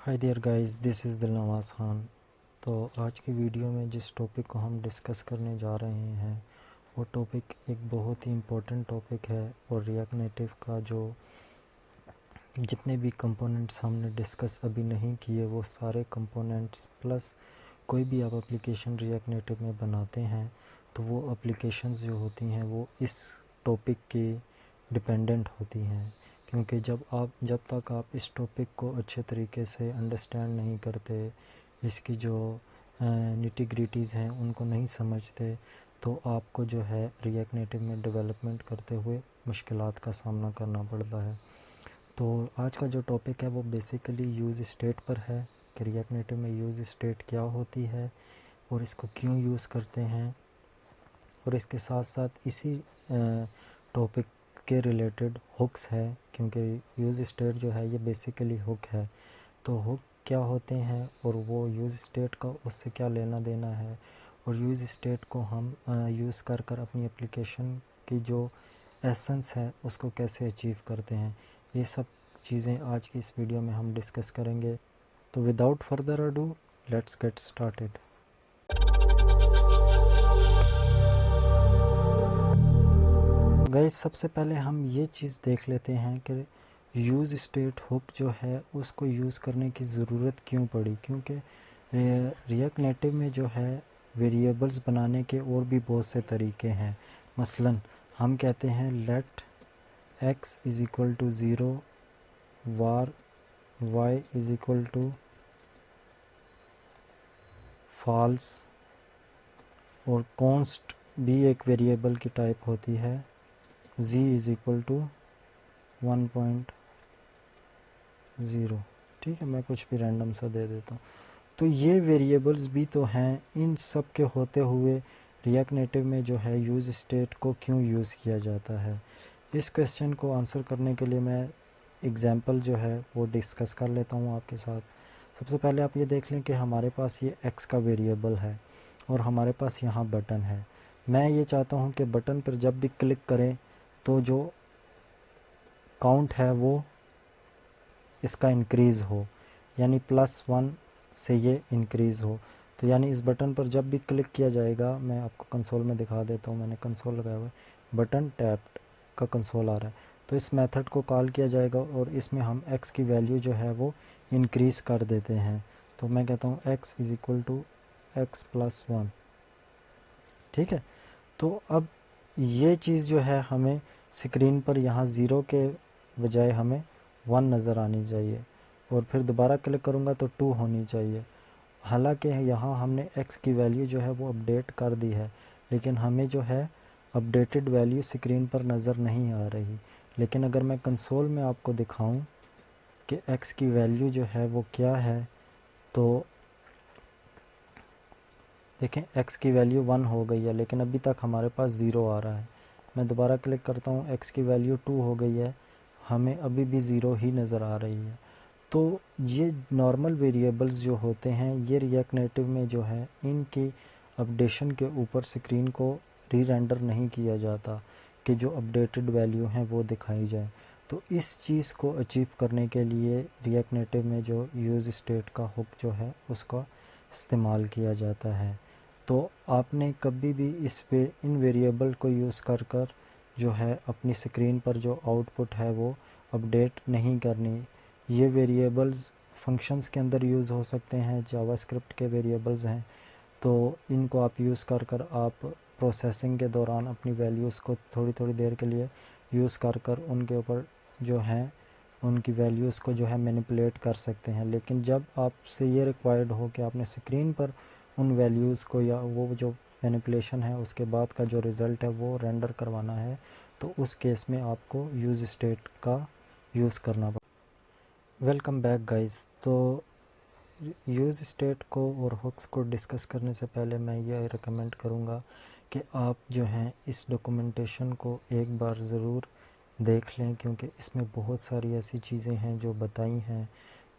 Hi there guys, this is Dilnawaz Khan. तो आज की वीडियो में जिस टॉपिक को हम डिस्कस करने जा रहे हैं वो टॉपिक एक बहुत ही इम्पोर्टेंट टॉपिक है। और रिएक्ट नेटिव का जो जितने भी कंपोनेंट्स हमने डिस्कस अभी नहीं किए वो सारे कंपोनेंट्स प्लस कोई भी आप एप्लीकेशन रिएक्ट नेटिव में बनाते हैं तो वो एप्लीकेशंस जो होती हैं वो इस टॉपिक की डिपेंडेंट होती हैं। क्योंकि जब तक आप इस टॉपिक को अच्छे तरीके से अंडरस्टैंड नहीं करते, इसकी जो निटी ग्रिटीज़ हैं उनको नहीं समझते, तो आपको जो है रिएक्ट नेटिव में डेवलपमेंट करते हुए मुश्किलात का सामना करना पड़ता है। तो आज का जो टॉपिक है वो बेसिकली यूज़ स्टेट पर है कि रिएक्ट नेटिव में यूज़ स्टेट क्या होती है और इसको क्यों यूज़ करते हैं। और इसके साथ साथ इसी टॉपिक के रिलेटेड हुक्स है, क्योंकि यूज़ स्टेट जो है ये बेसिकली हुक है। तो हुक क्या होते हैं और वो यूज़ स्टेट का उससे क्या लेना देना है, और यूज़ स्टेट को हम यूज़ कर कर अपनी एप्लीकेशन की जो एसेंस है उसको कैसे अचीव करते हैं, ये सब चीज़ें आज की इस वीडियो में हम डिस्कस करेंगे। तो without further ado let's get started. Guys, सबसे पहले हम ये चीज़ देख लेते हैं कि यूज़ स्टेट हुक जो है उसको यूज़ करने की ज़रूरत क्यों पड़ी। क्योंकि रिएक्ट नेटिव में जो है वेरिएबल्स बनाने के और भी बहुत से तरीके हैं। मसलन हम कहते हैं let x is equal to zero, var y is equal to false, और कॉन्स्ट भी एक वेरिएबल की टाइप होती है, z इज़ इक्वल टू 1.0। ठीक है, मैं कुछ भी रैंडम सा दे देता हूँ। तो ये वेरिएबल्स भी तो हैं। इन सब के होते हुए रिएक्ट नेटिव में जो है यूज़ स्टेट को क्यों यूज़ किया जाता है, इस क्वेश्चन को आंसर करने के लिए मैं एग्जांपल जो है वो डिस्कस कर लेता हूँ आपके साथ। सबसे पहले आप ये देख लें कि हमारे पास ये x का वेरिएबल है और हमारे पास यहाँ बटन है। मैं ये चाहता हूँ कि बटन पर जब भी क्लिक करें तो जो काउंट है वो इसका इंक्रीज़ हो, यानी +1 से ये इंक्रीज़ हो। तो यानी इस बटन पर जब भी क्लिक किया जाएगा, मैं आपको कंसोल में दिखा देता हूँ, मैंने कंसोल लगाया हुआ है, बटन टैप्ड का कंसोल आ रहा है। तो इस मेथड को कॉल किया जाएगा और इसमें हम x की वैल्यू जो है वो इंक्रीज़ कर देते हैं। तो मैं कहता हूँ x is equal to x + 1। ठीक है, तो अब ये चीज़ जो है हमें स्क्रीन पर यहाँ 0 के बजाय हमें 1 नज़र आनी चाहिए, और फिर दोबारा क्लिक करूँगा तो 2 होनी चाहिए। हालांकि यहाँ हमने x की वैल्यू जो है वो अपडेट कर दी है, लेकिन हमें जो है अपडेटेड वैल्यू स्क्रीन पर नज़र नहीं आ रही। लेकिन अगर मैं कंसोल में आपको दिखाऊं कि x की वैल्यू जो है वो क्या है, तो देखें x की वैल्यू 1 हो गई है, लेकिन अभी तक हमारे पास 0 आ रहा है। मैं दोबारा क्लिक करता हूँ, x की वैल्यू 2 हो गई है, हमें अभी भी 0 ही नज़र आ रही है। तो ये नॉर्मल वेरिएबल्स जो होते हैं ये रिएक्ट नेटिव में जो है इनकी अपडेशन के ऊपर स्क्रीन को री रेंडर नहीं किया जाता कि जो अपडेटेड वैल्यू हैं वो दिखाई जाए। तो इस चीज़ को अचीव करने के लिए रिएक्ट नेटिव में जो यूज़ स्टेट का हुक जो है उसका इस्तेमाल किया जाता है। तो आपने कभी भी इन वेरिएबल को यूज़ कर कर जो है अपनी स्क्रीन पर जो आउटपुट है वो अपडेट नहीं करनी। ये वेरिएबल्स फंक्शंस के अंदर यूज़ हो सकते हैं, जावास्क्रिप्ट के वेरिएबल्स हैं, तो इनको आप यूज़ कर कर आप प्रोसेसिंग के दौरान अपनी वैल्यूज़ को थोड़ी थोड़ी देर के लिए यूज़ कर कर उनके ऊपर जो है उनकी वैल्यूज़ को जो है मैनिपुलेट कर सकते हैं। लेकिन जब आपसे ये रिक्वायर्ड हो कि आपने स्क्रीन पर उन वैल्यूज़ को या वो जो मैनिपुलेशन है उसके बाद का जो रिज़ल्ट है वो रेंडर करवाना है, तो उस केस में आपको यूज़ स्टेट का यूज़ करना पड़ेगा। Welcome back guys. तो यूज़ स्टेट को और हुक्स को डिस्कस करने से पहले मैं ये रिकमेंड करूँगा कि आप जो हैं इस डॉक्यूमेंटेशन को एक बार ज़रूर देख लें, क्योंकि इसमें बहुत सारी ऐसी चीज़ें हैं जो बताई हैं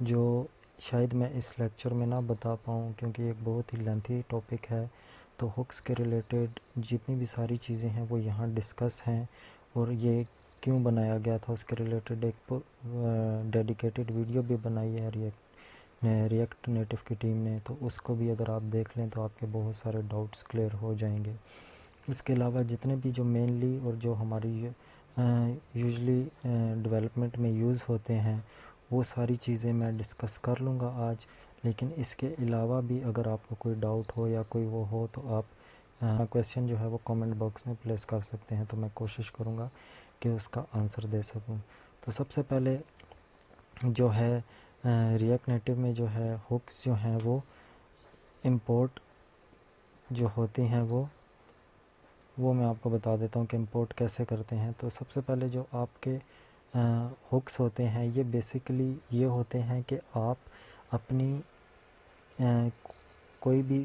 जो शायद मैं इस लेक्चर में ना बता पाऊँ, क्योंकि एक बहुत ही लेंथी टॉपिक है। तो हुक्स के रिलेटेड जितनी भी सारी चीज़ें हैं वो यहाँ डिस्कस हैं, और ये क्यों बनाया गया था उसके रिलेटेड एक डेडिकेटेड वीडियो भी बनाई है रिएक्ट रिएक्ट नेटिव की टीम ने, तो उसको भी अगर आप देख लें तो आपके बहुत सारे डाउट्स क्लियर हो जाएंगे। इसके अलावा जितने भी जो मेनली और जो हमारी यूजली डेवलपमेंट में यूज़ होते हैं वो सारी चीज़ें मैं डिस्कस कर लूँगा आज। लेकिन इसके अलावा भी अगर आपको कोई डाउट हो या कोई वो हो तो आप क्वेश्चन जो है वो कमेंट बॉक्स में प्लेस कर सकते हैं, तो मैं कोशिश करूँगा कि उसका आंसर दे सकूँ। तो सबसे पहले जो है रिएक्ट नेटिव में जो है हुक्स जो हैं वो इंपोर्ट जो होती हैं वो मैं आपको बता देता हूँ कि इंपोर्ट कैसे करते हैं। तो सबसे पहले जो आपके हुक्स होते हैं ये बेसिकली ये होते हैं कि आप अपनी कोई भी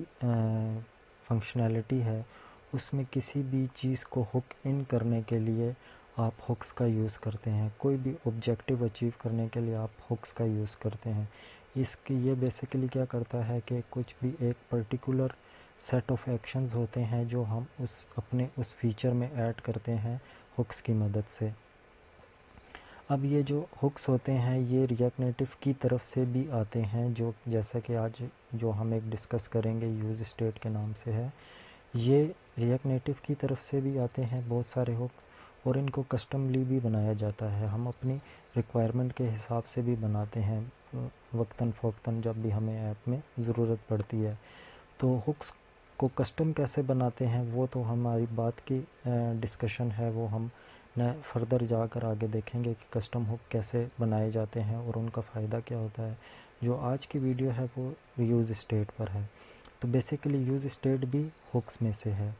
फंक्शनैलिटी है उसमें किसी भी चीज़ को हुक इन करने के लिए आप हुक्स का यूज़ करते हैं। कोई भी ऑब्जेक्टिव अचीव करने के लिए आप हुक्स का यूज़ करते हैं। इसकी ये बेसिकली क्या करता है कि कुछ भी एक पर्टिकुलर सेट ऑफ एक्शंस होते हैं जो हम उस फीचर में ऐड करते हैं हुक्स की मदद से। अब ये जो हुक्स होते हैं ये रिएक्ट नेटिव की तरफ से भी आते हैं, जो जैसा कि आज जो हम एक डिस्कस करेंगे यूज़ स्टेट के नाम से है। ये रिएक्ट नेटिव की तरफ से भी आते हैं बहुत सारे हुक्स, और इनको कस्टमली भी बनाया जाता है। हम अपनी रिक्वायरमेंट के हिसाब से भी बनाते हैं वक्तन फ़ौक्तन जब भी हमें ऐप में ज़रूरत पड़ती है। तो हुक्स को कस्टम कैसे बनाते हैं वो तो हमारी बात की डिस्कशन है, वो हम न फर्दर जाकर आगे देखेंगे कि कस्टम हुक कैसे बनाए जाते हैं और उनका फ़ायदा क्या होता है। जो आज की वीडियो है वो यूज़ स्टेट पर है। तो बेसिकली यूज़ स्टेट भी हुक्स में से है,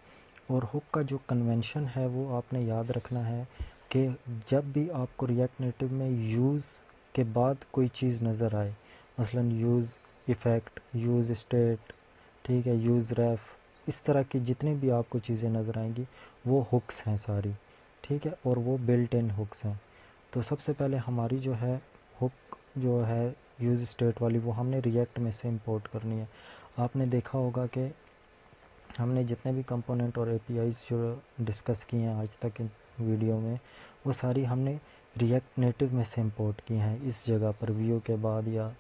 और हुक का जो कन्वेंशन है वो आपने याद रखना है कि जब भी आपको रिएक्ट नेटिव में यूज़ के बाद कोई चीज़ नज़र आए, मसलन यूज़ इफ़ेक्ट, यूज़ स्टेट, ठीक है, यूज़ रेफ, इस तरह की जितनी भी आपको चीज़ें नज़र आएंगी वो हुक्स हैं सारी, ठीक है, और वो बिल्ट इन हुक्स हैं। तो सबसे पहले हमारी जो है हुक जो है यूज़ स्टेट वाली वो हमने रिएक्ट में से इंपोर्ट करनी है। आपने देखा होगा कि हमने जितने भी कंपोनेंट और एपीआईज़ जो डिस्कस किए हैं आज तक इस वीडियो में, वो सारी हमने रिएक्ट नेटिव में से इंपोर्ट की हैं। इस जगह पर व्यू के बाद या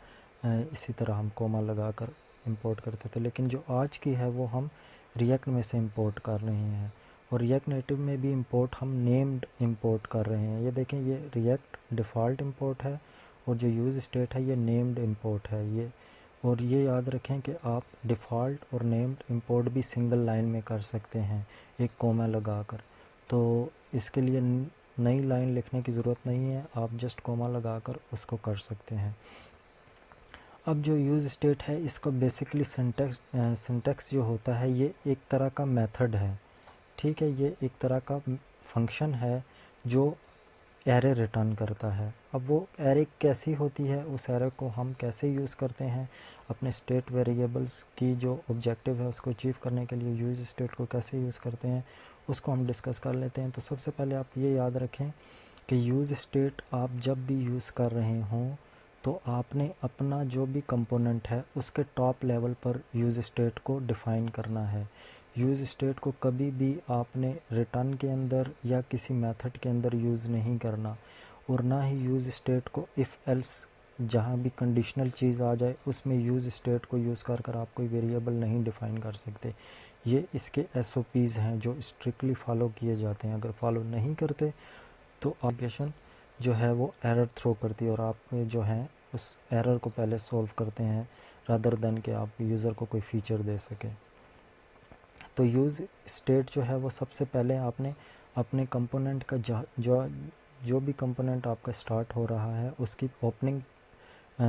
इसी तरह हम कोमा लगाकर इंपोर्ट करते थे, लेकिन जो आज की है वो हम रिएक्ट में से इंपोर्ट कर रहे हैं। और रिएक्ट नेटिव में भी इंपोर्ट हम नेम्ड इंपोर्ट कर रहे हैं। ये देखें, ये रिएक्ट डिफ़ॉल्ट इंपोर्ट है और जो यूज़ स्टेट है ये नेम्ड इंपोर्ट है। ये और ये याद रखें कि आप डिफ़ॉल्ट और नेम्ड इंपोर्ट भी सिंगल लाइन में कर सकते हैं एक कोमा लगाकर। तो इसके लिए नई लाइन लिखने की ज़रूरत नहीं है, आप जस्ट कोमा लगाकर उसको कर सकते हैं। अब जो यूज़ स्टेट है इसका बेसिकली सिंटैक्स जो होता है ये एक तरह का मेथड है, ठीक है, ये एक तरह का फंक्शन है जो एरे रिटर्न करता है। अब वो एरे कैसी होती है, उस एरे को हम कैसे यूज़ करते हैं अपने स्टेट वेरिएबल्स की जो ऑब्जेक्टिव है उसको अचीव करने के लिए यूज़ स्टेट को कैसे यूज़ करते हैं उसको हम डिस्कस कर लेते हैं। तो सबसे पहले आप ये याद रखें कि यूज़ स्टेट आप जब भी यूज़ कर रहे हों तो आपने अपना जो भी कंपोनेंट है उसके टॉप लेवल पर यूज़ स्टेट को डिफ़ाइन करना है। यूज़ स्टेट को कभी भी आपने रिटर्न के अंदर या किसी मेथड के अंदर यूज़ नहीं करना, और ना ही यूज़ स्टेट को इफ़ एल्स जहाँ भी कंडीशनल चीज़ आ जाए उसमें यूज़ स्टेट को यूज़ कर आप कोई वेरिएबल नहीं डिफ़ाइन कर सकते। ये इसके SOPs हैं जो स्ट्रिक्टली फ़ॉलो किए जाते हैं। अगर फॉलो नहीं करते तो एप्लीकेशन जो है वो एरर थ्रो करती है और आप जो है उस एरर को पहले सॉल्व करते हैं रादर देन कि आप यूज़र को कोई फ़ीचर दे सकें। तो यूज़ स्टेट जो है वो सबसे पहले आपने अपने कंपोनेंट का जो भी कंपोनेंट आपका स्टार्ट हो रहा है उसकी ओपनिंग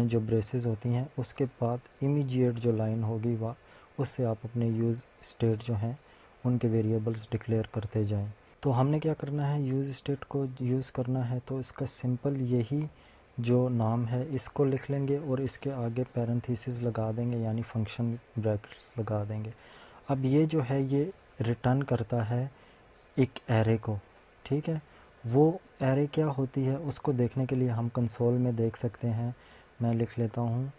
जो ब्रेसेस होती हैं उसके बाद इमीडिएट जो लाइन होगी वह उससे आप अपने यूज़ स्टेट जो हैं उनके वेरिएबल्स डिक्लेयर करते जाएं। तो हमने क्या करना है, यूज़ स्टेट को यूज़ करना है तो इसका सिंपल यही जो नाम है इसको लिख लेंगे और इसके आगे पैरेंथेसिस लगा देंगे, यानी फंक्शन ब्रैकेट्स लगा देंगे। अब ये जो है ये रिटर्न करता है एक एरे को, ठीक है। वो एरे क्या होती है उसको देखने के लिए हम कंसोल में देख सकते हैं। मैं लिख लेता हूँ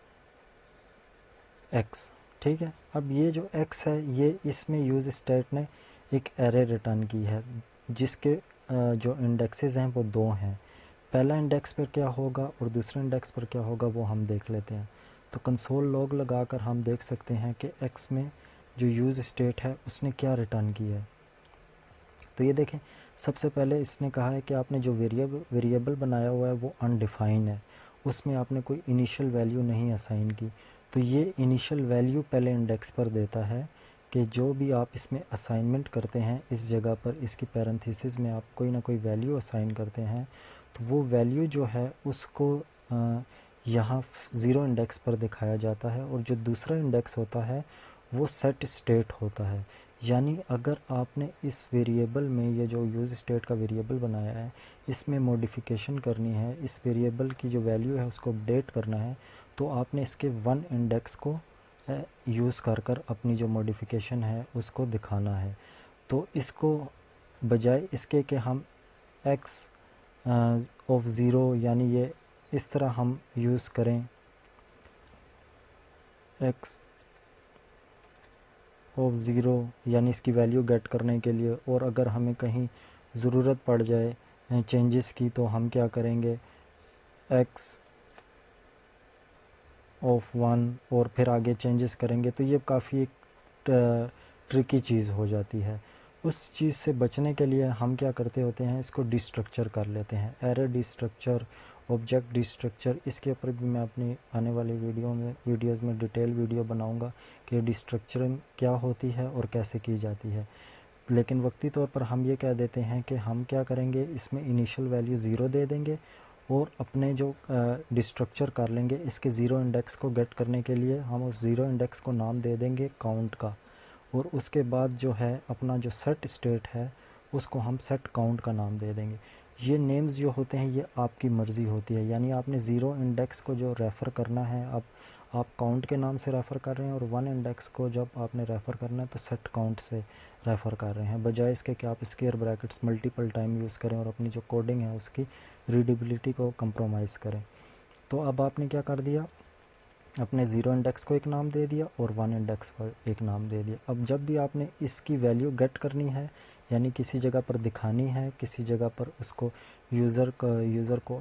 x, ठीक है। अब ये जो x है ये इसमें यूज़ स्टेट ने एक एरे रिटर्न की है जिसके जो इंडेक्सेस हैं वो 2 हैं। पहला इंडेक्स पर क्या होगा और दूसरे इंडेक्स पर क्या होगा वो हम देख लेते हैं। तो कंसोल लॉग लगाकर हम देख सकते हैं कि x में जो यूज़ स्टेट है उसने क्या रिटर्न किया है। तो ये देखें, सबसे पहले इसने कहा है कि आपने जो वेरिएबल बनाया हुआ है वो अनडिफाइन है, उसमें आपने कोई इनिशियल वैल्यू नहीं असाइन की। तो ये इनिशियल वैल्यू पहले इंडेक्स पर देता है कि जो भी आप इसमें असाइनमेंट करते हैं, इस जगह पर इसकी पैरेंथेसिस में आप कोई ना कोई वैल्यू असाइन करते हैं, तो वो वैल्यू जो है उसको यहाँ 0 इंडेक्स पर दिखाया जाता है। और जो दूसरा इंडेक्स होता है वो सेट स्टेट होता है। यानी अगर आपने इस वेरिएबल में ये जो यूज़ स्टेट का वेरिएबल बनाया है, इसमें मॉडिफिकेशन करनी है, इस वेरिएबल की जो वैल्यू है उसको अपडेट करना है, तो आपने इसके 1 इंडेक्स को यूज़ कर अपनी जो मॉडिफिकेशन है उसको दिखाना है। तो इसको बजाय इसके कि हम x ऑफ ज़ीरो, यानी ये इस तरह हम यूज़ करें x ऑफ ज़ीरो, यानी इसकी वैल्यू गेट करने के लिए, और अगर हमें कहीं ज़रूरत पड़ जाए चेंजेस की तो हम क्या करेंगे x ऑफ 1 और फिर आगे चेंजेस करेंगे। तो ये काफ़ी एक ट्रिकी चीज़ हो जाती है। उस चीज़ से बचने के लिए हम क्या करते होते हैं, इसको डिस्ट्रक्चर कर लेते हैं, एरे डिस्ट्रक्चर, ऑब्जेक्ट डिस्ट्रक्चर। इसके ऊपर भी मैं अपनी आने वाली वीडियोज़ में डिटेल वीडियो बनाऊंगा कि डिस्ट्रक्चरिंग क्या होती है और कैसे की जाती है। लेकिन वक्ती तौर पर हम ये कह देते हैं कि हम क्या करेंगे, इसमें इनिशियल वैल्यू 0 दे देंगे और अपने जो डिस्ट्रक्चर कर लेंगे इसके 0 इंडेक्स को गेट करने के लिए हम उस 0 इंडेक्स को नाम दे देंगे काउंट का। और उसके बाद जो है अपना जो सेट स्टेट है उसको हम सेट काउंट का नाम दे देंगे। ये नेम्स जो होते हैं ये आपकी मर्ज़ी होती है, यानी आपने 0 इंडेक्स को जो रेफ़र करना है, आप काउंट के नाम से रेफ़र कर रहे हैं, और 1 इंडेक्स को जब आपने रेफ़र करना है तो सेट काउंट से रेफ़र कर रहे हैं, बजाय इसके कि आप square brackets multiple time use करें और अपनी जो कोडिंग है उसकी रीडेबिलिटी को कंप्रोमाइज़ करें। तो अब आपने क्या कर दिया, अपने 0 इंडेक्स को एक नाम दे दिया और 1 इंडेक्स को एक नाम दे दिया। अब जब भी आपने इसकी वैल्यू गेट करनी है, यानी किसी जगह पर दिखानी है, किसी जगह पर उसको यूज़र को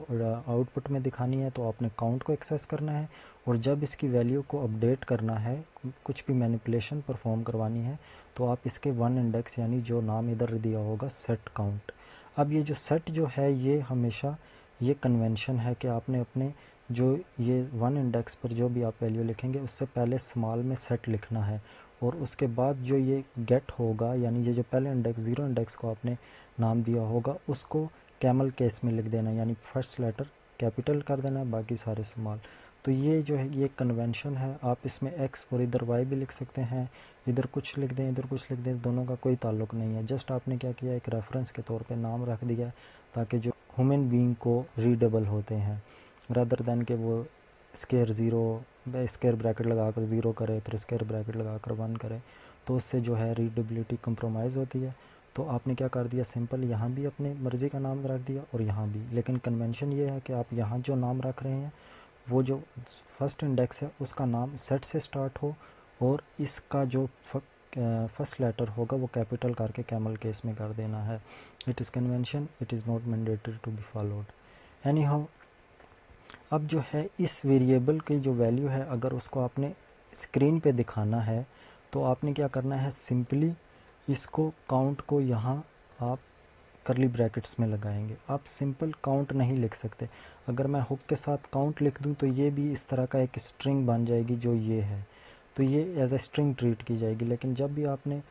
आउटपुट में दिखानी है, तो आपने काउंट को एक्सेस करना है। और जब इसकी वैल्यू को अपडेट करना है, कुछ भी मैनिपुलेशन परफॉर्म करवानी है, तो आप इसके 1 इंडेक्स यानी जो नाम इधर दिया होगा सेट काउंट। अब ये जो सेट जो है ये हमेशा ये कन्वेंशन है कि आपने अपने जो ये 1 इंडेक्स पर जो भी आप वैल्यू लिखेंगे उससे पहले स्मॉल में सेट लिखना है, और उसके बाद जो ये गेट होगा, यानी ये जो पहले इंडेक्स 0 इंडेक्स को आपने नाम दिया होगा उसको कैमल केस में लिख देना, यानी फर्स्ट लेटर कैपिटल कर देना है, बाकी सारे स्मॉल। तो ये जो है ये कन्वेंशन है। आप इसमें x और इधर y भी लिख सकते हैं, इधर कुछ लिख दें इधर कुछ लिख दें, दोनों का कोई ताल्लुक़ नहीं है। जस्ट आपने क्या किया, एक रेफरेंस के तौर पे नाम रख दिया ताकि जो ह्यूमन बीइंग को रीडेबल होते हैं, रादर दैन कि वो स्क्वायर ब्रैकेट लगा कर 0 करे फिर स्क्वायर ब्रैकेट लगा कर 1 करे, तो उससे जो है रीडेबिलिटी कंप्रोमाइज़ होती है। तो आपने क्या कर दिया, सिंपल यहाँ भी अपने मर्ज़ी का नाम रख दिया और यहाँ भी, लेकिन कन्वेंशन ये है कि आप यहाँ जो नाम रख रहे हैं वो जो फर्स्ट इंडेक्स है उसका नाम सेट से स्टार्ट हो, और इसका जो फर्स्ट लेटर होगा वो कैपिटल करके कैमल केस में कर देना है। It is convention, it is not mandatory to be followed anyhow. अब जो है इस वेरिएबल की जो वैल्यू है, अगर उसको आपने स्क्रीन पे दिखाना है तो आपने क्या करना है, सिंपली इसको काउंट को यहाँ आप करली ब्रैकेट्स में लगाएंगे। आप सिंपल काउंट नहीं लिख सकते। अगर मैं हुक के साथ काउंट लिख दूं तो ये भी इस तरह का एक स्ट्रिंग बन जाएगी जो ये है, तो ये एज ए स्ट्रिंग ट्रीट की जाएगी। लेकिन जब भी आपने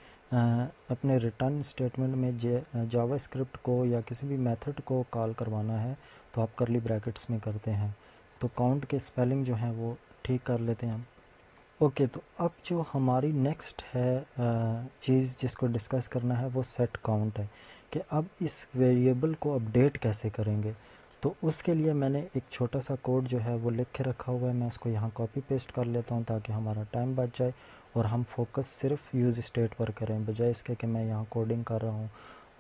अपने रिटर्न स्टेटमेंट में जावा स्क्रिप्ट को या किसी भी मेथड को कॉल करवाना है तो आप करली ब्रैकेट्स में करते हैं। तो काउंट के स्पेलिंग जो हैं वो ठीक कर लेते हैं हम। ओके, तो अब जो हमारी नेक्स्ट है चीज़ जिसको डिस्कस करना है वो सेट काउंट है, कि अब इस वेरिएबल को अपडेट कैसे करेंगे। तो उसके लिए मैंने एक छोटा सा कोड जो है वो लिख के रखा हुआ है, मैं उसको यहाँ कॉपी पेस्ट कर लेता हूँ ताकि हमारा टाइम बच जाए और हम फोकस सिर्फ यूज़ स्टेट पर करें, बजाय इसके कि मैं यहाँ कोडिंग कर रहा हूँ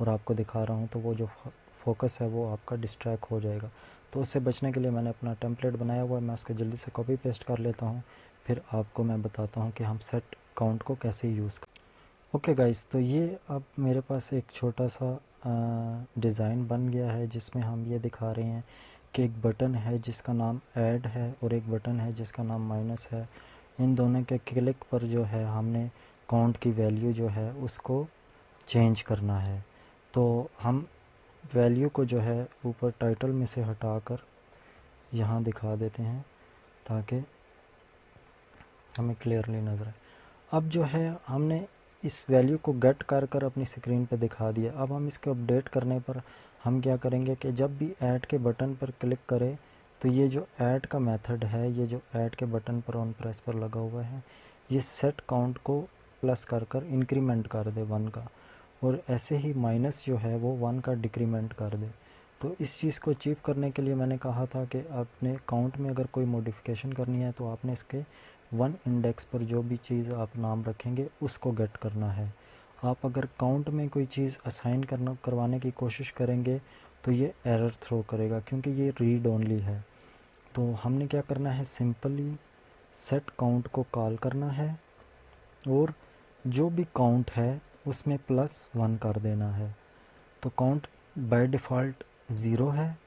और आपको दिखा रहा हूँ, तो वो जो फोकस है वो आपका डिस्ट्रैक्ट हो जाएगा। तो उससे बचने के लिए मैंने अपना टेम्पलेट बनाया हुआ है, मैं उसको जल्दी से कॉपी पेस्ट कर लेता हूँ, फिर आपको मैं बताता हूँ कि हम सेट काउंट को कैसे यूज़ करें। ओके गाइस, तो ये अब मेरे पास एक छोटा सा डिज़ाइन बन गया है जिसमें हम ये दिखा रहे हैं कि एक बटन है जिसका नाम ऐड है और एक बटन है जिसका नाम माइनस है। इन दोनों के क्लिक पर जो है हमने काउंट की वैल्यू जो है उसको चेंज करना है। तो हम वैल्यू को जो है ऊपर टाइटल में से हटाकर यहाँ दिखा देते हैं ताकि हमें क्लियरली नज़र आए। अब जो है हमने इस वैल्यू को गेट कर कर अपनी स्क्रीन पे दिखा दिया। अब हम इसको अपडेट करने पर हम क्या करेंगे कि जब भी ऐड के बटन पर क्लिक करें तो ये जो ऐड का मेथड है, ये जो ऐड के बटन पर ऑन प्रेस पर लगा हुआ है, ये सेट काउंट को प्लस कर कर इंक्रीमेंट कर दे 1 का, और ऐसे ही माइनस जो है वो 1 का डिक्रीमेंट कर दे। तो इस चीज़ को अचीव करने के लिए मैंने कहा था कि आपने काउंट में अगर कोई मॉडिफिकेशन करनी है तो आपने इसके 1 इंडेक्स पर जो भी चीज़ आप नाम रखेंगे उसको गेट करना है। आप अगर काउंट में कोई चीज़ असाइन करवाने की कोशिश करेंगे तो ये एरर थ्रो करेगा क्योंकि ये रीड ओनली है। तो हमने क्या करना है, सिंपली सेट काउंट को कॉल करना है और जो भी काउंट है उसमें +1 कर देना है। तो काउंट बाय डिफ़ॉल्ट 0 है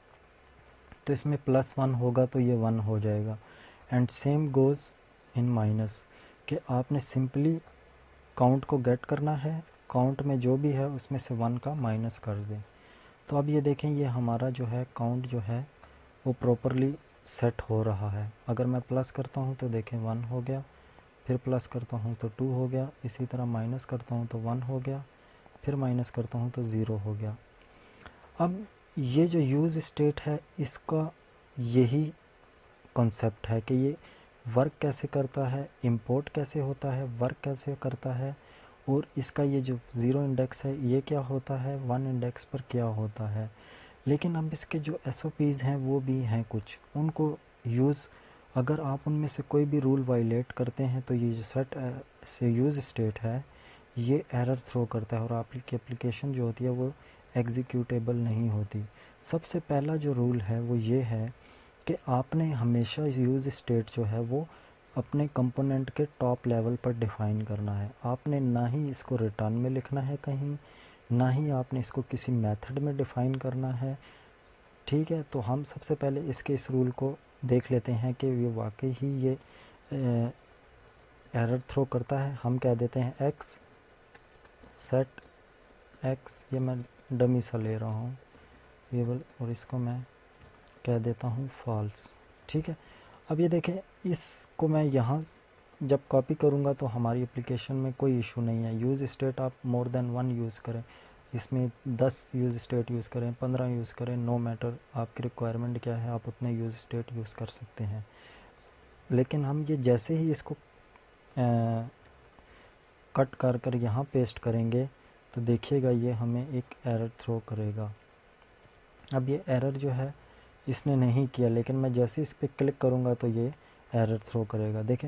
तो इसमें +1 होगा तो ये 1 हो जाएगा। And same goes in minus कि आपने सिंपली काउंट को गेट करना है, काउंट में जो भी है उसमें से 1 का माइनस कर दें। तो अब ये देखें, ये हमारा जो है काउंट जो है वो प्रॉपरली सेट हो रहा है। अगर मैं प्लस करता हूँ तो देखें 1 हो गया, फिर प्लस करता हूँ तो 2 हो गया, इसी तरह माइनस करता हूँ तो 1 हो गया, फिर माइनस करता हूँ तो 0 हो गया। अब ये जो यूज़ स्टेट है इसका यही कॉन्सेप्ट है कि ये वर्क कैसे करता है, इंपोर्ट कैसे होता है, वर्क कैसे करता है, और इसका ये जो 0 इंडेक्स है ये क्या होता है, 1 इंडेक्स पर क्या होता है। लेकिन अब इसके जो SOPs हैं वो भी हैं कुछ, उनको यूज़ अगर आप उनमें से कोई भी रूल वायलेट करते हैं तो ये जो सेट से यूज़ स्टेट है ये एरर थ्रो करता है और आपकी एप्लीकेशन जो होती है वो एग्जीक्यूटेबल नहीं होती। सबसे पहला जो रूल है वो ये है कि आपने हमेशा यूज़ स्टेट जो है वो अपने कंपोनेंट के टॉप लेवल पर डिफ़ाइन करना है। आपने ना ही इसको रिटर्न में लिखना है कहीं, ना ही आपने इसको किसी मेथड में डिफ़ाइन करना है। ठीक है, तो हम सबसे पहले इसके इस रूल को देख लेते हैं कि ये वाकई ही ये एरर थ्रो करता है। हम कह देते हैं एक्स सेट एक्स, ये मैं डमी सा ले रहा हूँ वेरिएबल, और इसको मैं कह देता हूँ फॉल्स। ठीक है, अब ये देखें, इसको मैं यहाँ जब कॉपी करूँगा तो हमारी एप्लीकेशन में कोई इशू नहीं है। यूज़ स्टेट आप मोर देन 1 यूज़ करें, इसमें 10 यूज़ स्टेट यूज़ करें, 15 यूज़ करें, नो मैटर, आपकी रिक्वायरमेंट क्या है आप उतने यूज़ स्टेट यूज़ कर सकते हैं। लेकिन हम ये जैसे ही इसको कट कर कर यहाँ पेस्ट करेंगे तो देखिएगा ये हमें एक एरर थ्रो करेगा। अब ये एरर जो है इसने नहीं किया, लेकिन मैं जैसे इस पर क्लिक करूँगा तो ये एरर थ्रो करेगा। देखें,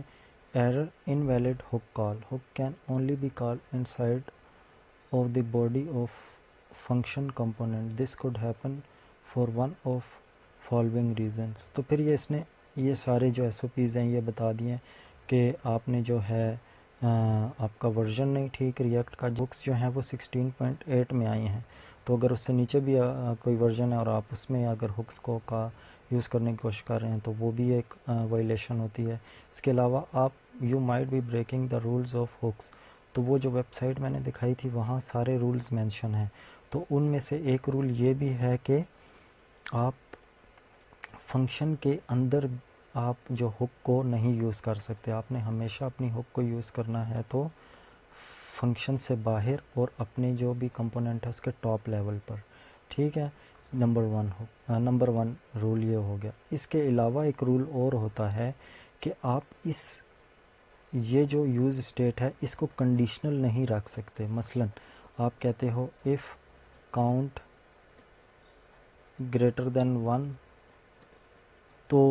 error invalid hook call, hook can only be call inside of the body of function component, this could happen for one of following reasons. तो फिर ये इसने ये सारे जो SOPs हैं ये बता दिए कि आपने जो है आपका वर्जन नहीं ठीक, रिएक्ट का बुक्स जो हैं वो 16.8 में आई हैं, तो अगर उससे नीचे भी कोई वर्जन है और आप उसमें अगर हुक्स को का यूज़ करने की कोशिश कर रहे हैं तो वो भी एक वायलेशन होती है। इसके अलावा आप you might be breaking the rules of hooks, तो वो जो वेबसाइट मैंने दिखाई थी वहाँ सारे रूल्स मेंशन हैं, तो उनमें से एक रूल ये भी है कि आप फंक्शन के अंदर आप जो हुक को नहीं यूज़ कर सकते। आपने हमेशा अपनी हुक को यूज़ करना है तो फंक्शन से बाहर और अपने जो भी कंपोनेंट है उसके टॉप लेवल पर। ठीक है, नंबर 1 रूल ये हो गया। इसके अलावा एक रूल और होता है कि आप ये जो यूज़ स्टेट है इसको कंडीशनल नहीं रख सकते। मसलन आप कहते हो इफ़ काउंट ग्रेटर देन 1 तो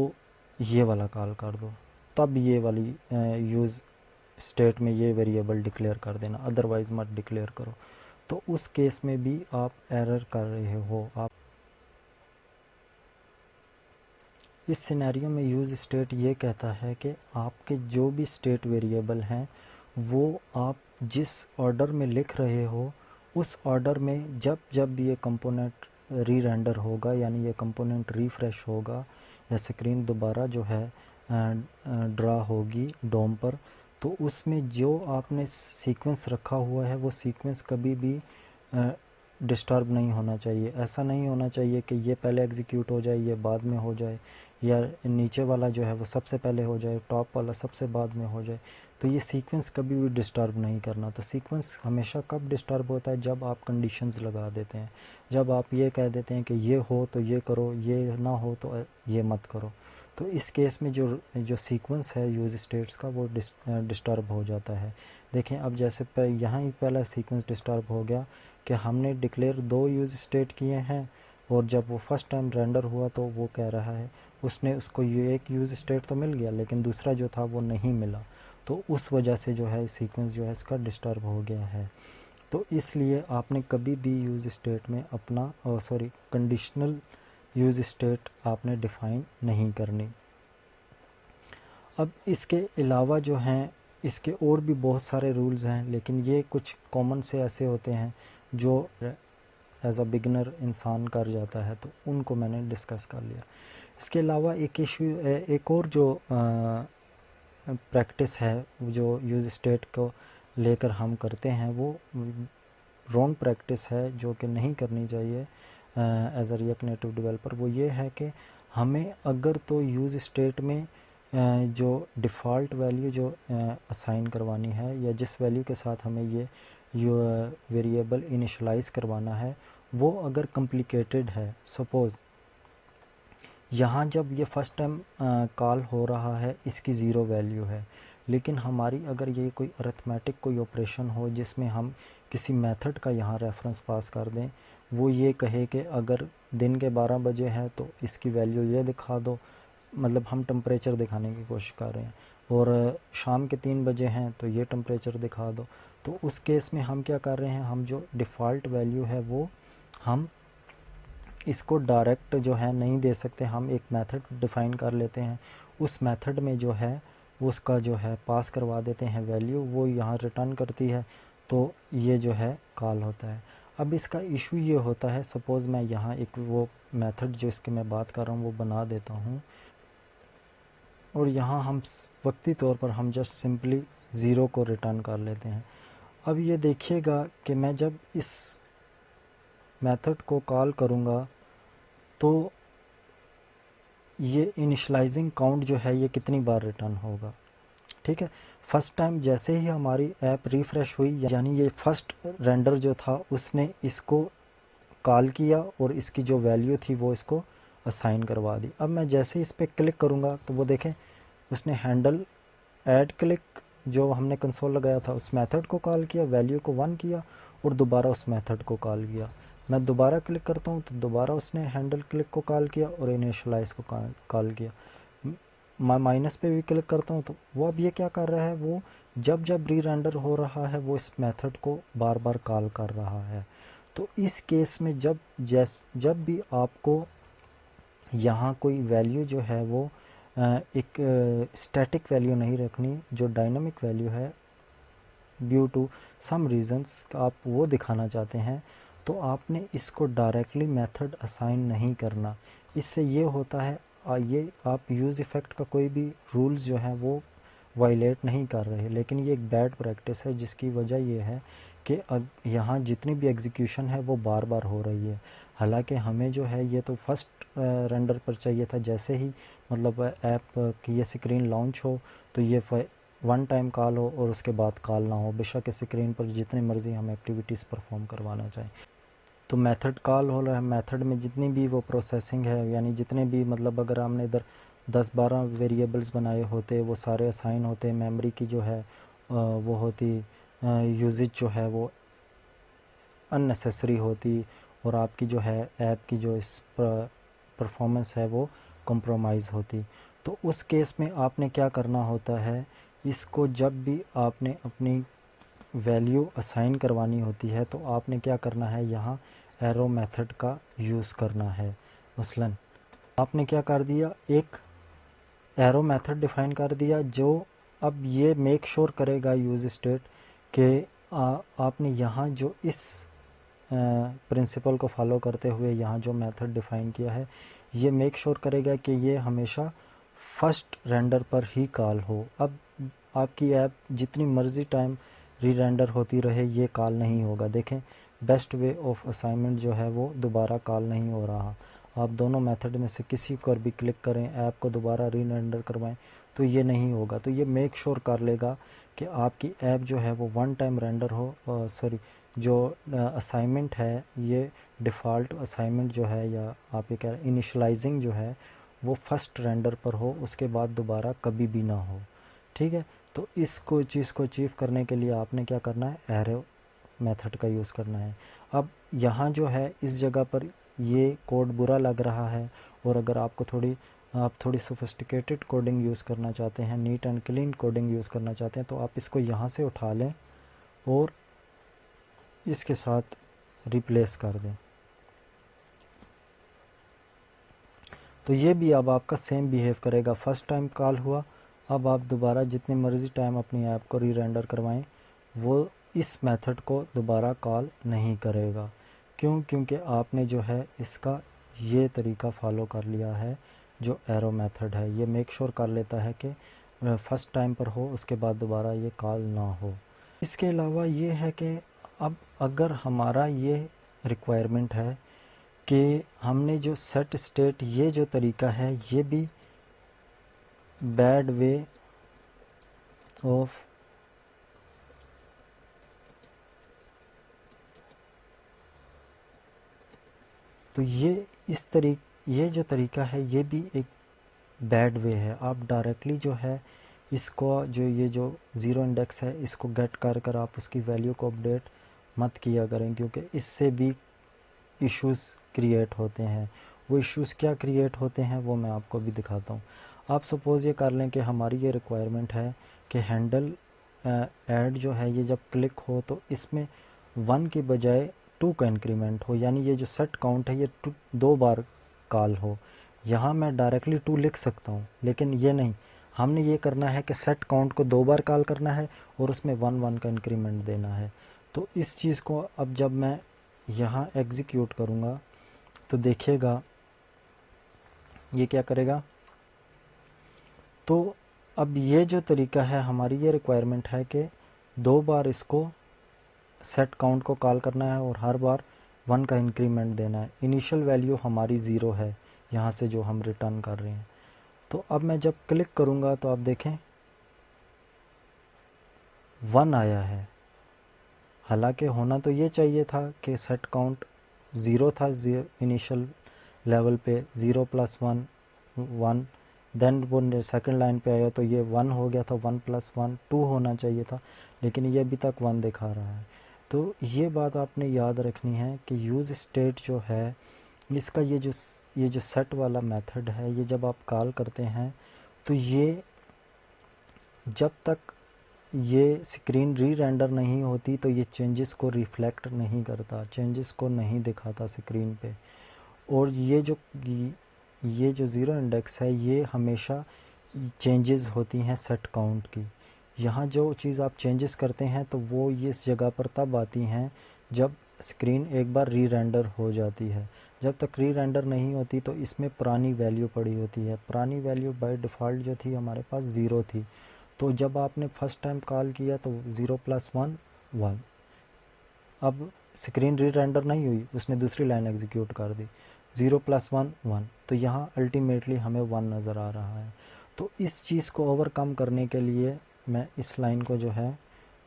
ये वाला कॉल कर दो, तब ये वाली यूज़ स्टेट में ये वेरिएबल डिक्लेयर कर देना, अदरवाइज़ मत डिक्लेयर करो। तो उस केस में भी आप एरर कर रहे हो। आप इस सिनेरियो में यूज़ स्टेट ये कहता है कि आपके जो भी स्टेट वेरिएबल हैं वो आप जिस ऑर्डर में लिख रहे हो उस ऑर्डर में जब जब भी ये कंपोनेंट री रेंडर होगा, यानी ये कंपोनेंट रिफ्रेश होगा या स्क्रीन दोबारा जो है ड्रा होगी डोम पर, तो उसमें जो आपने सीक्वेंस रखा हुआ है वो सीक्वेंस कभी भी डिस्टर्ब नहीं होना चाहिए। ऐसा नहीं होना चाहिए कि ये पहले एग्जीक्यूट हो जाए, ये बाद में हो जाए, या नीचे वाला जो है वो सबसे पहले हो जाए, टॉप वाला सबसे बाद में हो जाए। तो ये सीक्वेंस कभी भी डिस्टर्ब नहीं करना। तो सीक्वेंस हमेशा कब डिस्टर्ब होता है, जब आप कंडीशंस लगा देते हैं, जब आप ये कह देते हैं कि ये हो तो ये करो, ये ना हो तो ये मत करो। तो इस केस में जो सीक्वेंस है यूज स्टेट्स का वो डिस्टर्ब हो जाता है। देखें अब जैसे यहाँ ही पहला सीक्वेंस डिस्टर्ब हो गया कि हमने डिक्लेयर 2 यूज स्टेट किए हैं, और जब वो फर्स्ट टाइम रेंडर हुआ तो वो कह रहा है उसने उसको ये एक यूज स्टेट तो मिल गया लेकिन दूसरा जो था वो नहीं मिला। तो उस वजह से जो है सीक्वेंस जो है इसका डिस्टर्ब हो गया है। तो इसलिए आपने कभी भी यूज स्टेट में अपना कंडीशनल यूज स्टेट आपने डिफ़ाइन नहीं करनी। अब इसके अलावा जो हैं इसके और भी बहुत सारे रूल्स हैं, लेकिन ये कुछ कॉमन से ऐसे होते हैं जो एज अ बिगिनर इंसान कर जाता है, तो उनको मैंने डिस्कस कर लिया। इसके अलावा एक और जो प्रैक्टिस है जो यूज स्टेट को लेकर हम करते हैं, वो रॉन्ग प्रैक्टिस है जो कि नहीं करनी चाहिए as a React native developer. वो ये है कि हमें अगर तो यूज स्टेट में जो डिफ़ॉल्ट वैल्यू जो असाइन करवानी है, या जिस वैल्यू के साथ हमें ये वेरिएबल इनिशलाइज करवाना है, वो अगर कॉम्प्लिकेटेड है, सपोज़ यहाँ जब ये फर्स्ट टाइम कॉल हो रहा है इसकी ज़ीरो वैल्यू है, लेकिन हमारी अगर ये कोई अरिथमेटिक कोई ऑपरेशन हो जिसमें हम किसी मेथड का यहाँ रेफरेंस पास कर दें, वो ये कहे कि अगर दिन के 12 बजे है तो इसकी वैल्यू ये दिखा दो, मतलब हम टेम्परेचर दिखाने की कोशिश कर रहे हैं, और शाम के 3 बजे हैं तो ये टेम्परेचर दिखा दो। तो उस केस में हम क्या कर रहे हैं, हम जो डिफ़ॉल्ट वैल्यू है वो हम इसको डायरेक्ट जो है नहीं दे सकते, हम एक मेथड डिफ़ाइन कर लेते हैं, उस मेथड में जो है उसका जो है पास करवा देते हैं वैल्यू, वो यहाँ रिटर्न करती है, तो ये जो है कॉल होता है। अब इसका इशू ये होता है, सपोज़ मैं यहाँ एक वो मेथड जो इसके मैं बात कर रहा हूँ वो बना देता हूँ, और यहाँ हम वक्ती तौर पर हम जस्ट सिंपली ज़ीरो को रिटर्न कर लेते हैं। अब ये देखिएगा कि मैं जब इस मेथड को कॉल करूँगा तो ये इनिशलाइजिंग काउंट जो है ये कितनी बार रिटर्न होगा। ठीक है, फर्स्ट टाइम जैसे ही हमारी ऐप रिफ़्रेश हुई, यानी ये फर्स्ट रेंडर जो था उसने इसको कॉल किया और इसकी जो वैल्यू थी वो इसको असाइन करवा दी। अब मैं जैसे इस पर क्लिक करूँगा तो वो देखें उसने हैंडल ऐड क्लिक जो हमने कंसोल लगाया था उस मेथड को कॉल किया, वैल्यू को 1 किया और दोबारा उस मेथड को कॉल किया। मैं दोबारा क्लिक करता हूँ तो दोबारा उसने हैंडल क्लिक को कॉल किया और इनिशियलाइज को कॉल किया। मैं माइनस पे भी क्लिक करता हूँ तो वो अब ये क्या कर रहा है, वो जब जब री रेंडर हो रहा है वो इस मेथड को बार बार कॉल कर रहा है। तो इस केस में जब भी आपको यहाँ कोई वैल्यू जो है वो एक स्टैटिक वैल्यू नहीं रखनी, जो डायनामिक वैल्यू है, ड्यू टू सम रीज़न्स आप वो दिखाना चाहते हैं, तो आपने इसको डायरेक्टली मेथड असाइन नहीं करना। इससे ये होता है ये आप यूज़ इफ़ेक्ट का कोई भी रूल्स जो है वो वायलेट नहीं कर रहे, लेकिन ये एक बैड प्रैक्टिस है जिसकी वजह ये है कि यहाँ जितनी भी एग्जीक्यूशन है वो बार बार हो रही है। हालांकि हमें जो है ये तो फर्स्ट रेंडर पर चाहिए था, जैसे ही मतलब ऐप की ये स्क्रीन लॉन्च हो तो ये 1 टाइम कॉल हो और उसके बाद कॉल ना हो, बेशक इस स्क्रीन पर जितनी मर्ज़ी हम एक्टिविटीज़ परफॉर्म करवाना चाहें। तो मेथड कॉल हो रहा है, मेथड में जितनी भी वो प्रोसेसिंग है, यानी जितने भी मतलब अगर हमने इधर 10-12 वेरिएबल्स बनाए होते वो सारे असाइन होते, मेमोरी की जो है वो होती, यूजेज जो है वो अननेसेसरी होती, और आपकी जो है ऐप की जो इस परफॉर्मेंस है वो कॉम्प्रोमाइज़ होती। तो उस केस में आपने क्या करना होता है, इसको जब भी आपने अपनी वैल्यू असाइन करवानी होती है तो आपने क्या करना है, यहाँ एरो मेथड का यूज़ करना है। मसलन आपने क्या कर दिया, एक एरो मेथड डिफ़ाइन कर दिया जो अब ये मेक श्योर करेगा यूज़ स्टेट कि आपने यहाँ जो इस प्रिंसिपल को फॉलो करते हुए यहाँ जो मेथड डिफ़ाइन किया है ये मेक श्योर करेगा कि ये हमेशा फर्स्ट रेंडर पर ही कॉल हो। अब आपकी ऐप जितनी मर्ज़ी टाइम री रेंडर होती रहे ये कॉल नहीं होगा। देखें बेस्ट वे ऑफ असाइनमेंट जो है वो दोबारा कॉल नहीं हो रहा। आप दोनों मेथड में से किसी पर भी क्लिक करें, ऐप को दोबारा री रेंडर करवाएं तो ये नहीं होगा। तो ये मेक श्योर कर लेगा कि आपकी ऐप जो है वो वन टाइम रेंडर हो। जो असाइनमेंट है ये डिफ़ॉल्ट असाइनमेंट जो है, या आप ये कह रहे हैं इनिशलाइजिंग जो है वो फर्स्ट रेंडर पर हो, उसके बाद दोबारा कभी भी ना हो। ठीक है, तो इसको चीज़ को अचीव करने के लिए आपने क्या करना है, एरो मेथड का यूज़ करना है। अब यहाँ जो है इस जगह पर ये कोड बुरा लग रहा है, और अगर आपको आप थोड़ी सोफिस्टिकेटेड कोडिंग यूज़ करना चाहते हैं, neat and clean coding use करना चाहते हैं, तो आप इसको यहाँ से उठा लें और इसके साथ रिप्लेस कर दें। तो ये भी अब आपका सेम बिहेव करेगा। फर्स्ट टाइम कॉल हुआ, अब आप दोबारा जितनी मर्ज़ी टाइम अपनी ऐप को री रेंडर करवाएं वो इस मेथड को दोबारा कॉल नहीं करेगा। क्यों? क्योंकि आपने जो है इसका ये तरीका फ़ॉलो कर लिया है। जो एरो मेथड है ये मेक श्योर कर लेता है कि फर्स्ट टाइम पर हो, उसके बाद दोबारा ये कॉल ना हो। इसके अलावा ये है कि अब अगर हमारा ये रिक्वायरमेंट है कि हमने जो सेट स्टेट ये जो तरीका है ये भी बैड वे ऑफ तो ये जो तरीका है ये भी एक बैड वे है। आप डायरेक्टली जो है इसको ये जो ज़ीरो इंडेक्स है इसको गेट कर आप उसकी वैल्यू को अपडेट मत किया करें, क्योंकि इससे भी इश्यूज़ क्रिएट होते हैं। वो इश्यूज़ क्या क्रिएट होते हैं वो मैं आपको भी दिखाता हूँ। आप सपोज़ ये कर लें कि हमारी ये रिक्वायरमेंट है कि हैंडल ऐड जो है ये जब क्लिक हो तो इसमें 1 की बजाय 2 का इंक्रीमेंट हो, यानी ये जो सेट काउंट है ये 2 बार कॉल हो। यहाँ मैं डायरेक्टली 2 लिख सकता हूँ, लेकिन ये नहीं, हमने ये करना है कि सेट काउंट को 2 बार कॉल करना है और उसमें 1 का इंक्रीमेंट देना है। तो इस चीज़ को अब जब मैं यहाँ एग्जीक्यूट करूँगा तो देखिएगा ये क्या करेगा। तो अब ये जो तरीका है, हमारी ये रिक्वायरमेंट है कि 2 बार इसको सेट काउंट को कॉल करना है और हर बार 1 का इंक्रीमेंट देना है। इनिशियल वैल्यू हमारी 0 है यहाँ से जो हम रिटर्न कर रहे हैं। तो अब मैं जब क्लिक करूँगा तो आप देखें 1 आया है। हालांकि होना तो ये चाहिए था कि सेट काउंट 0 था इनिशियल लेवल पे, 0 + 1 1, देन वो सेकंड लाइन पे आया तो ये 1 हो गया था, 1 + 1 2 होना चाहिए था, लेकिन ये अभी तक 1 दिखा रहा है। तो ये बात आपने याद रखनी है कि यूज़ स्टेट जो है इसका ये जो सेट वाला मेथड है ये जब आप कॉल करते हैं तो ये जब तक ये स्क्रीन री रेंडर नहीं होती तो ये चेंजेस को रिफ्लेक्ट नहीं करता, चेंजेस को नहीं दिखाता स्क्रीन पे। और ये जो ज़ीरो इंडेक्स है ये हमेशा चेंजेस होती हैं सेट काउंट की। यहाँ जो चीज़ आप चेंजेस करते हैं तो वो ये इस जगह पर तब आती हैं जब स्क्रीन एक बार री रेंडर हो जाती है। जब तक री रेंडर नहीं होती तो इसमें पुरानी वैल्यू पड़ी होती है। पुरानी वैल्यू बाय डिफ़ॉल्ट जो थी हमारे पास 0 थी। तो जब आपने फर्स्ट टाइम कॉल किया तो 0 + 1 1। अब स्क्रीन री रेंडर नहीं हुई, उसने दूसरी लाइन एग्जीक्यूट कर दी, 0 + 1 1। तो यहाँ अल्टीमेटली हमें 1 नज़र आ रहा है। तो इस चीज़ को ओवरकम करने के लिए मैं इस लाइन को जो है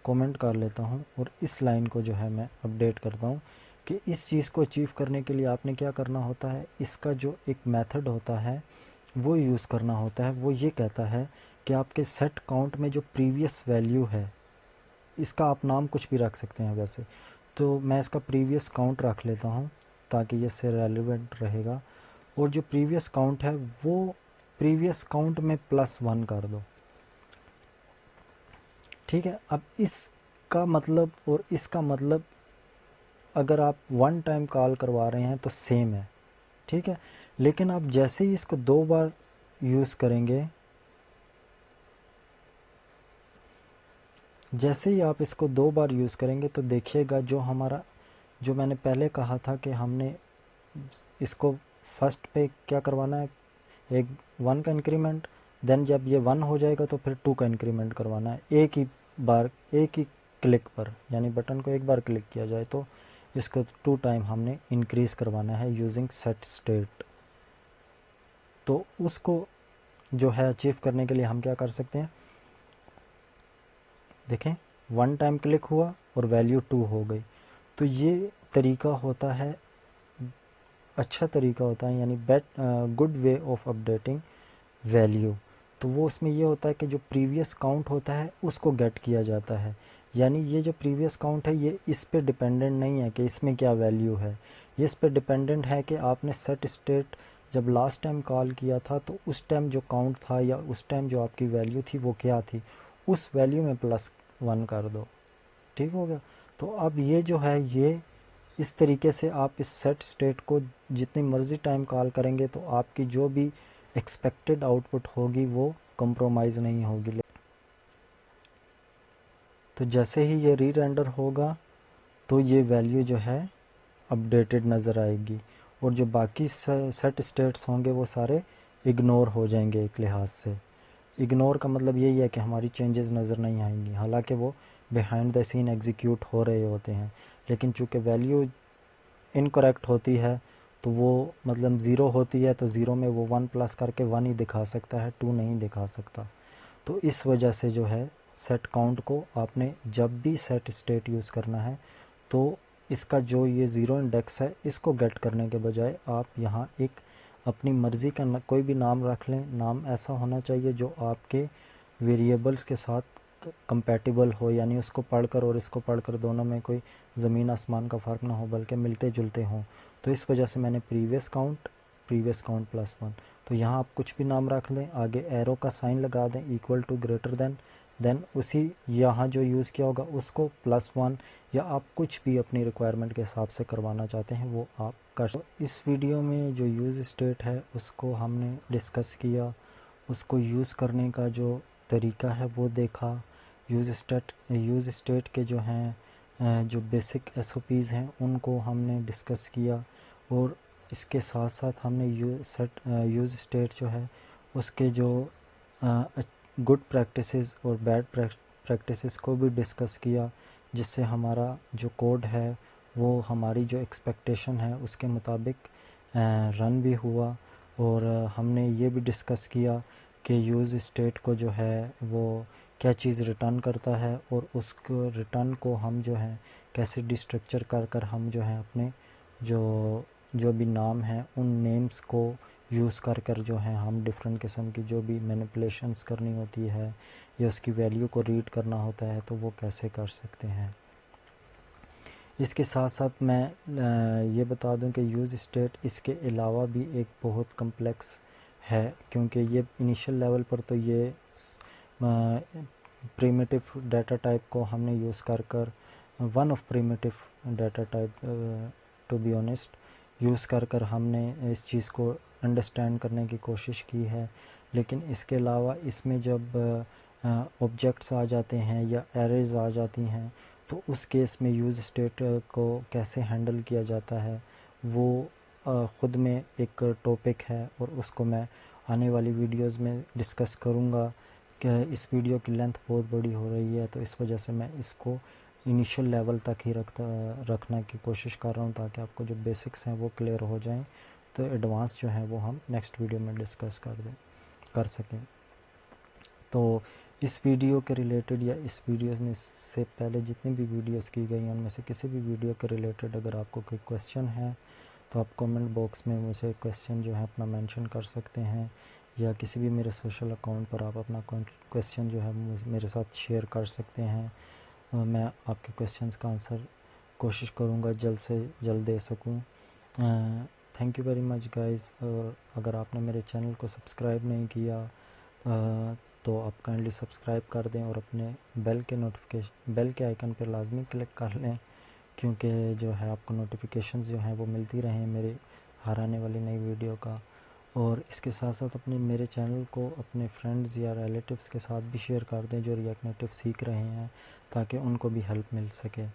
कमेंट कर लेता हूँ और इस लाइन को जो है मैं अपडेट करता हूँ कि इस चीज़ को अचीव करने के लिए आपने क्या करना होता है। इसका जो एक मेथड होता है वो यूज़ करना होता है। वो ये कहता है कि आपके सेट काउंट में जो प्रीवियस वैल्यू है, इसका आप नाम कुछ भी रख सकते हैं वैसे, तो मैं इसका प्रीवियस काउंट रख लेता हूँ ताकि ये से रेलिवेंट रहेगा। और जो प्रीवियस काउंट है वो प्रीवियस काउंट में +1 कर दो। ठीक है, अब इसका मतलब और इसका मतलब अगर आप 1 टाइम कॉल करवा रहे हैं तो सेम है। ठीक है, लेकिन आप जैसे ही इसको 2 बार यूज़ करेंगे, जैसे ही आप इसको 2 बार यूज़ करेंगे तो देखिएगा जो हमारा जो मैंने पहले कहा था कि हमने इसको फर्स्ट पे क्या करवाना है, एक 1 का इंक्रीमेंट, देन जब ये 1 हो जाएगा तो फिर 2 का इंक्रीमेंट करवाना है एक ही बार, एक ही क्लिक पर, यानी बटन को एक बार क्लिक किया जाए तो इसको 2 टाइम हमने इंक्रीज़ करवाना है यूजिंग सेट स्टेट। तो उसको जो है अचीव करने के लिए हम क्या कर सकते हैं, देखें 1 टाइम क्लिक हुआ और वैल्यू 2 हो गई। तो ये तरीका होता है, अच्छा तरीका होता है, यानी good way of updating value. तो वो उसमें ये होता है कि जो प्रीवियस काउंट होता है उसको गेट किया जाता है, यानी ये जो प्रीवियस काउंट है ये इस पे डिपेंडेंट नहीं है कि इसमें क्या वैल्यू है, ये इस पे डिपेंडेंट है कि आपने सेट स्टेट जब लास्ट टाइम कॉल किया था तो उस टाइम जो काउंट था या उस टाइम जो आपकी वैल्यू थी वो क्या थी, उस वैल्यू में +1 कर दो, ठीक हो गया। तो अब ये जो है ये इस तरीके से आप इस सेट स्टेट को जितनी मर्ज़ी टाइम कॉल करेंगे तो आपकी जो भी एक्सपेक्टेड आउटपुट होगी वो कंप्रोमाइज़ नहीं होगी। तो जैसे ही ये री रेंडर होगा तो ये वैल्यू जो है अपडेटेड नज़र आएगी और जो बाकी सेट स्टेट्स होंगे वो सारे इग्नोर हो जाएंगे एक लिहाज से। इग्नोर का मतलब यही है कि हमारी चेंजेस नज़र नहीं आएंगी, हालांकि वो बिहाइंड द सीन एग्जीक्यूट हो रहे होते हैं, लेकिन चूँकि वैल्यू इनकरेक्ट होती है तो वो मतलब ज़ीरो होती है तो ज़ीरो में वो 1 प्लस करके 1 ही दिखा सकता है, 2 नहीं दिखा सकता। तो इस वजह से जो है सेट काउंट को आपने जब भी सेट स्टेट यूज़ करना है तो इसका जो ये ज़ीरो इंडेक्स है इसको गेट करने के बजाय आप यहाँ एक अपनी मर्ज़ी का कोई भी नाम रख लें। नाम ऐसा होना चाहिए जो आपके वेरिएबल्स के साथ कंपैटिबल हो, यानी उसको पढ़कर और इसको पढ़कर दोनों में कोई ज़मीन आसमान का फ़र्क ना हो बल्कि मिलते जुलते हों। तो इस वजह से मैंने प्रीवियस काउंट +1, तो यहाँ आप कुछ भी नाम रख लें, आगे एरो का साइन लगा दें इक्वल टू ग्रेटर देन उसी यहाँ जो यूज़ किया होगा उसको +1 या आप कुछ भी अपनी रिक्वायरमेंट के हिसाब से करवाना चाहते हैं वो आप कर। तो इस वीडियो में जो यूज़ स्टेट है उसको हमने डिस्कस किया, उसको यूज़ करने का जो तरीका है वो देखा, यूज़ स्टेट के जो हैं जो बेसिक SOPs हैं उनको हमने डिस्कस किया और इसके साथ साथ हमने यूज़ स्टेट जो है उसके जो गुड प्रैक्टिसेस और बैड प्रैक्टिसेस को भी डिस्कस किया, जिससे हमारा जो कोड है वो हमारी जो एक्सपेक्टेशन है उसके मुताबिक रन भी हुआ। और हमने ये भी डिस्कस किया कि यूज़ स्टेट को जो है वो क्या चीज़ रिटर्न करता है और उसको रिटर्न को हम जो है कैसे डिस्ट्रक्चर कर हम जो है अपने जो भी नाम हैं उन नेम्स को यूज़ कर जो है हम डिफरेंट किस्म की जो भी मैनिपुलेशंस करनी होती है या उसकी वैल्यू को रीड करना होता है तो वो कैसे कर सकते हैं। इसके साथ साथ मैं ये बता दूं कि यूज़ स्टेट इसके अलावा भी एक बहुत कम्प्लेक्स है, क्योंकि ये इनिशियल लेवल पर तो ये प्रिमिटिव डाटा टाइप को हमने यूज़ कर one of primitive data type to be honest use कर हमने इस चीज़ को अंडरस्टैंड करने की कोशिश की है। लेकिन इसके अलावा इसमें जब ऑब्जेक्ट्स आ जाते हैं या एरेज आ जाती हैं तो उस केस में यूज़ स्टेट को कैसे हैंडल किया जाता है वो ख़ुद में एक टॉपिक है और उसको मैं आने वाली वीडियोस में डिस्कस करूँगा। कि इस वीडियो की लेंथ बहुत बड़ी हो रही है तो इस वजह से मैं इसको इनिशियल लेवल तक ही रखने की कोशिश कर रहा हूँ ताकि आपको जो बेसिक्स हैं वो क्लियर हो जाएं, तो एडवांस जो है वो हम नेक्स्ट वीडियो में डिस्कस कर सकें। तो इस वीडियो के रिलेटेड या इस वीडियो में से पहले जितनी भी वीडियोस की गई हैं उनमें से किसी भी वीडियो के रिलेटेड अगर आपको कोई क्वेश्चन है तो आप कमेंट बॉक्स में मुझे क्वेश्चन जो है अपना मेंशन कर सकते हैं, या किसी भी मेरे सोशल अकाउंट पर आप अपना क्वेश्चन जो है मेरे साथ शेयर कर सकते हैं। मैं आपके क्वेश्चंस का आंसर कोशिश करूँगा जल्द से जल्द दे सकूँ। Thank you very much guys. और अगर आपने मेरे चैनल को सब्सक्राइब नहीं किया तो आप काइंडली सब्सक्राइब कर दें और अपने बेल के आइकन पर लाजमी क्लिक कर लें, क्योंकि जो है आपको नोटिफिकेशंस जो हैं वो मिलती रहें मेरे हर आने वाली नई वीडियो का। और इसके साथ साथ अपने मेरे चैनल को अपने फ्रेंड्स या रिलेटिव्स के साथ भी शेयर कर दें जो रिएक्ट नेटिव सीख रहे हैं ताकि उनको भी हेल्प मिल सके।